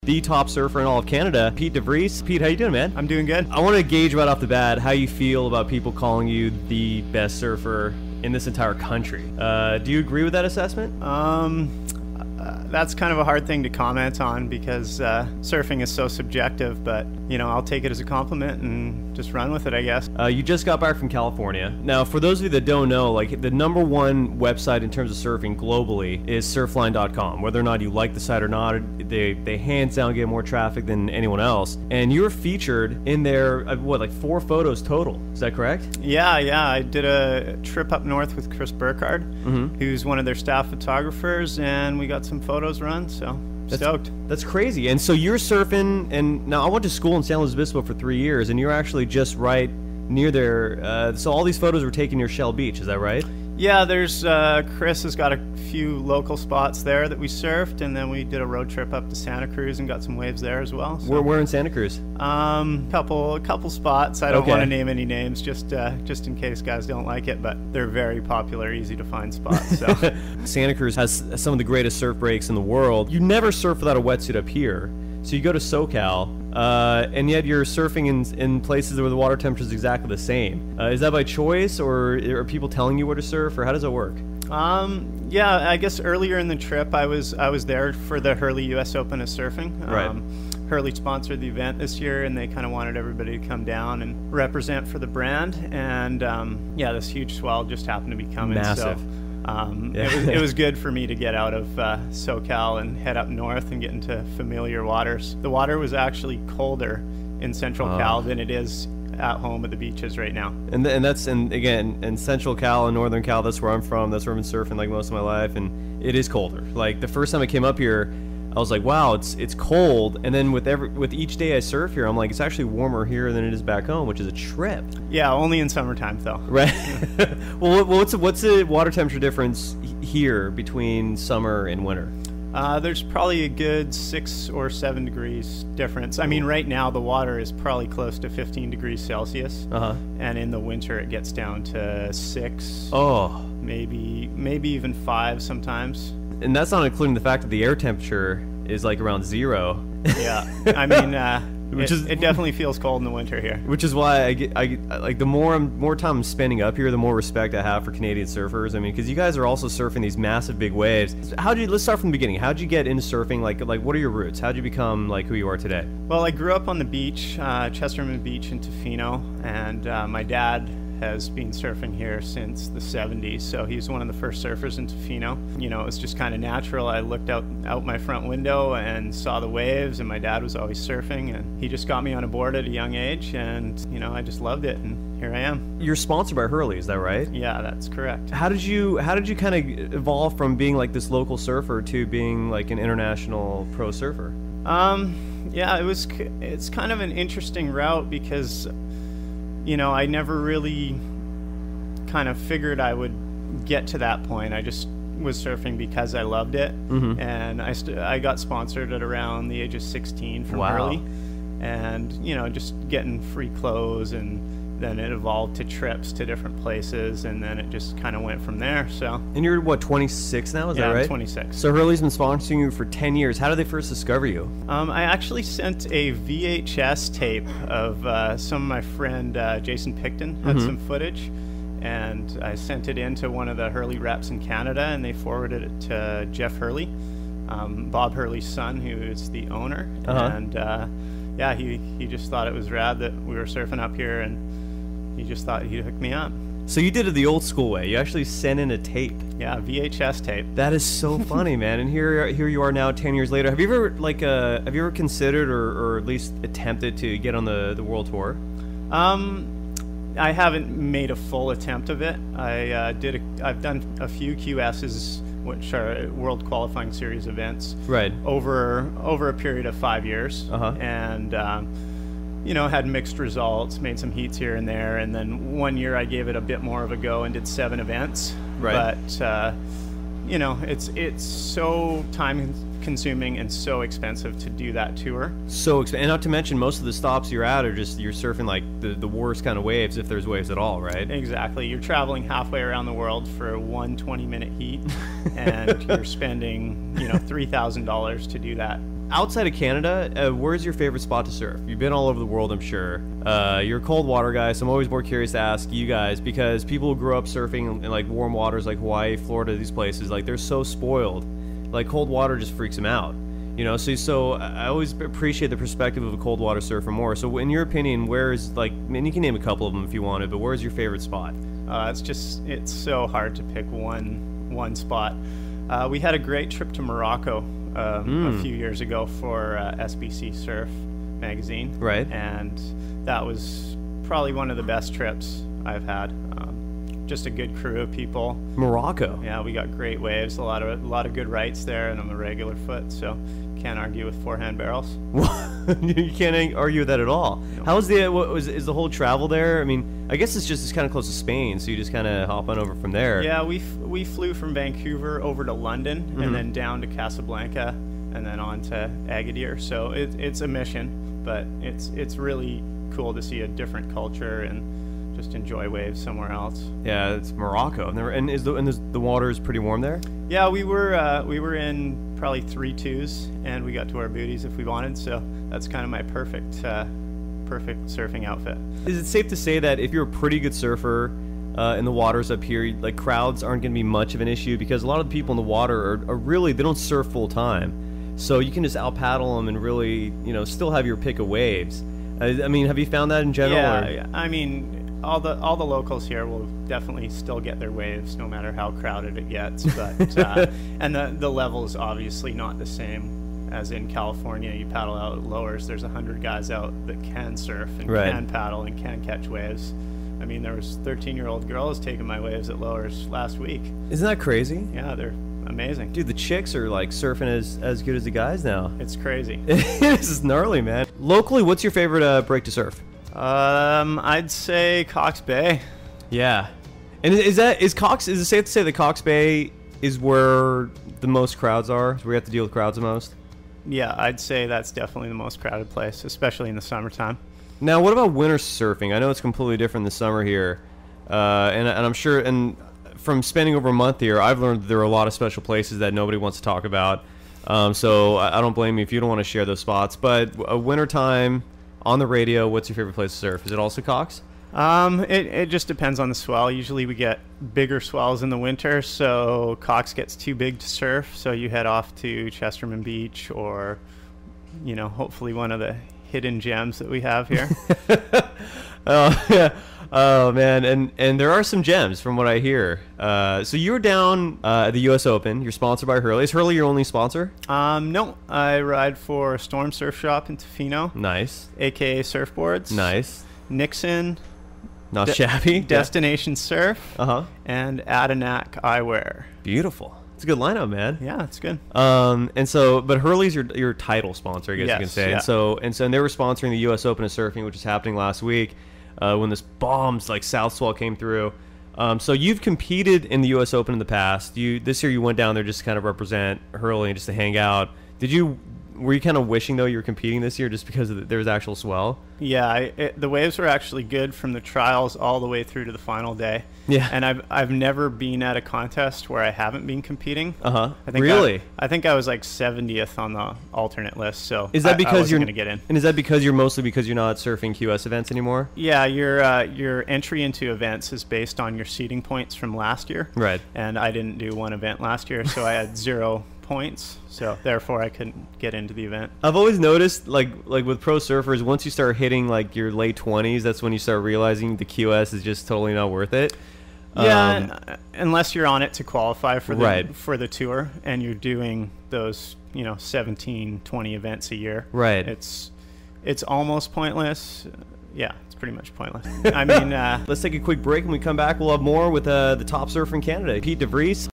the top surfer in all of Canada, Pete Devries. Pete, how you doing, man? I'm doing good. I want to gauge right off the bat how you feel about people calling you the best surfer in this entire country. Do you agree with that assessment? That's kind of a hard thing to comment on because surfing is so subjective, but you know, I'll take it as a compliment and just run with it, I guess. You just got back from California. Now, for those of you that don't know, like the #1 website in terms of surfing globally is surfline.com. Whether or not you like the site or not, they hands down get more traffic than anyone else. And you were featured in their, what, like 4 photos total. Is that correct? Yeah. I did a trip up north with Chris Burkhardt, who's one of their staff photographers, and we got some photos run, so stoked. That's crazy. And so you're surfing, and now I went to school in San Luis Obispo for 3 years, and you're actually just right near there. So all these photos were taken near Shell Beach, is that right? Yeah, there's Chris has got a few local spots there that we surfed, and then we did a road trip up to Santa Cruz and got some waves there as well. So, where in Santa Cruz? Couple spots. I don't want to name any names, just in case guys don't like it, but they're very popular, easy to find spots. So. Santa Cruz has some of the greatest surf breaks in the world. You never surf without a wetsuit up here. So you go to SoCal, and yet you're surfing in places where the water temperature is exactly the same. Is that by choice, or are people telling you where to surf, or how does it work? Yeah, I guess earlier in the trip I was there for the Hurley US Open of Surfing. Right. Hurley sponsored the event this year, and they kind of wanted everybody to come down and represent for the brand. And yeah, this huge swell just happened to be coming. Massive. So, it was good for me to get out of SoCal and head up north and get into familiar waters. The water was actually colder in Central Cal than it is at home at the beaches right now. And again, in Central Cal and Northern Cal, that's where I'm from. That's where I've been surfing like most of my life, and it is colder. Like the first time I came up here, I was like, wow, it's cold. And then with each day I surf here, I'm like, it's actually warmer here than it is back home, which is a trip. Yeah, only in summertime though. Right. Well, what's the water temperature difference here between summer and winter? There's probably a good 6 or 7 degrees difference. I mean, right now the water is probably close to 15 degrees Celsius, and in the winter it gets down to 6. Oh, maybe even 5 sometimes. And that's not including the fact that the air temperature is like around 0. Yeah, I mean, it definitely feels cold in the winter here. Which is why I like the more time I'm spending up here, the more respect I have for Canadian surfers. I mean, because you guys are also surfing these massive big waves. Let's start from the beginning. How'd you get into surfing? Like what are your roots? How'd you become like who you are today? Well, I grew up on the beach, Chesterman Beach in Tofino, and my dad has been surfing here since the 70s, so he's one of the first surfers in Tofino. You know, it was just kind of natural. I looked out my front window and saw the waves, and my dad was always surfing, and he just got me on a board at a young age, and you know, I just loved it, and here I am. You're sponsored by Hurley, is that right? Yeah, that's correct. How did you kind of evolve from being like this local surfer to being like an international pro surfer? Yeah, it's kind of an interesting route because, you know, I never really kind of figured I would get to that point. I just was surfing because I loved it, and I got sponsored at around the age of 16 from Hurley, and you know, just getting free clothes, and then it evolved to trips to different places, and then it just kind of went from there. So. And you're what, 26 now? Is that right? Yeah, I'm 26. So Hurley's been sponsoring you for 10 years. How did they first discover you? I actually sent a VHS tape of some of my friend Jason Picton had some footage, and I sent it in to one of the Hurley reps in Canada, and they forwarded it to Jeff Hurley, Bob Hurley's son, who is the owner, and yeah, he just thought it was rad that we were surfing up here, and he just thought he'd hook me up. So you did it the old school way. You actually sent in a tape. Yeah, VHS tape. That is so funny, man. And here you are now, 10 years later. Have you ever considered or at least attempted to get on the world tour? I haven't made a full attempt of it. I've done a few QSs, which are World Qualifying Series events, right, over a period of 5 years, and you know, had mixed results, made some heats here and there, and then one year I gave it a bit more of a go and did 7 events. Right. But you know, it's so time consuming and so expensive to do that tour. So expensive, and not to mention most of the stops you're at are just, you're surfing like the worst kind of waves, if there's waves at all, right? Exactly. You're traveling halfway around the world for one 20-minute heat, and you're spending, you know, $3,000 to do that outside of Canada, where's your favorite spot to surf? You've been all over the world, I'm sure. You're a cold water guy, so I'm always more curious to ask you guys, because people who grew up surfing in like warm waters like Hawaii, Florida, these places, like they're so spoiled. Like cold water just freaks them out. You know, so I always appreciate the perspective of a cold water surfer more. So in your opinion, where is, like, and you can name a couple of them if you wanted, but where's your favorite spot? It's so hard to pick one spot. We had a great trip to Morocco a few years ago for SBC Surf magazine. Right. And that was probably one of the best trips I've had. Just a good crew of people. Morocco. Yeah, we got great waves, a lot of good rights there, and I'm a regular foot, so can't argue with forehand barrels. You can't argue with that at all. No. How was is the whole travel there? I mean, I guess it's kind of close to Spain, so you just kind of hop on over from there. Yeah, we flew from Vancouver over to London and then down to Casablanca and then on to Agadir. So it's a mission, but it's really cool to see a different culture and just enjoy waves somewhere else. Yeah, it's Morocco. And the water is pretty warm there? Yeah, we were in probably 3 2s, and we got to our booties if we wanted. So that's kind of my perfect surfing outfit. Is it safe to say that if you're a pretty good surfer in the waters up here, like crowds aren't going to be much of an issue, because a lot of the people in the water are really, they don't surf full time, so you can just out paddle them and really, you know, still have your pick of waves. I mean, have you found that in general? Yeah, I mean, all the locals here will definitely still get their waves no matter how crowded it gets, but and the level is obviously not the same as in California. You paddle out at lowers, there's 100 guys out that can surf and can paddle and can catch waves. I mean, there was 13-year-old girls taking my waves at lowers last week. Isn't that crazy? Yeah, they're amazing. Dude, the chicks are like surfing as good as the guys now. It's crazy. This is gnarly, man. Locally, what's your favorite break to surf? I'd say Cox Bay. Yeah. And is it safe to say that Cox Bay is where the most crowds are? Where we have to deal with crowds the most? Yeah, I'd say that's definitely the most crowded place, especially in the summertime. Now, what about winter surfing? I know it's completely different in the summer here, and I'm sure, and from spending over a month here, I've learned that there are a lot of special places that nobody wants to talk about. So I don't blame you if you don't want to share those spots. But wintertime on the radio, what's your favorite place to surf? Is it also Cox? It just depends on the swell. Usually we get bigger swells in the winter, so Cox gets too big to surf, so you head off to Chesterman Beach or, you know, hopefully one of the hidden gems that we have here. Oh, yeah. Oh, man. And there are some gems from what I hear. So you were down at the U.S. Open. You're sponsored by Hurley. Is Hurley your only sponsor? No. I ride for Storm Surf Shop in Tofino. Nice. AKA Surfboards. Nice. Nixon. Not shabby. Destination Surf. Uh-huh. And Adinak Eyewear. Beautiful. It's a good lineup, man. Yeah, it's good. And so, but Hurley's your title sponsor, I guess you can say. Yeah. And they were sponsoring the U.S. Open of Surfing, which is happening last week, when this bombs like South Swell came through. So you've competed in the U.S. Open in the past. This year you went down there just to kind of represent Hurley and just to hang out. Were you kind of wishing though you were competing this year just because there was actual swell? Yeah, the waves were actually good from the trials all the way through to the final day. Yeah. And I've never been at a contest where I haven't been competing. Uh-huh. Really? I think I was like 70th on the alternate list. So is that because you're going to get in? And is that because you're not surfing QS events anymore? Yeah, your entry into events is based on your seeding points from last year. Right. And I didn't do one event last year, so I had 0 points, so therefore I couldn't get into the event. I've always noticed, like with pro surfers, once you start hitting like your late 20s, that's when you start realizing the QS is just totally not worth it. Yeah, unless you're on it to qualify for the tour, and you're doing those 17, 20 events a year. Right. It's almost pointless. Yeah, it's pretty much pointless. I mean, let's take a quick break. When we come back, we'll have more with the top surfer in Canada, Pete Devries.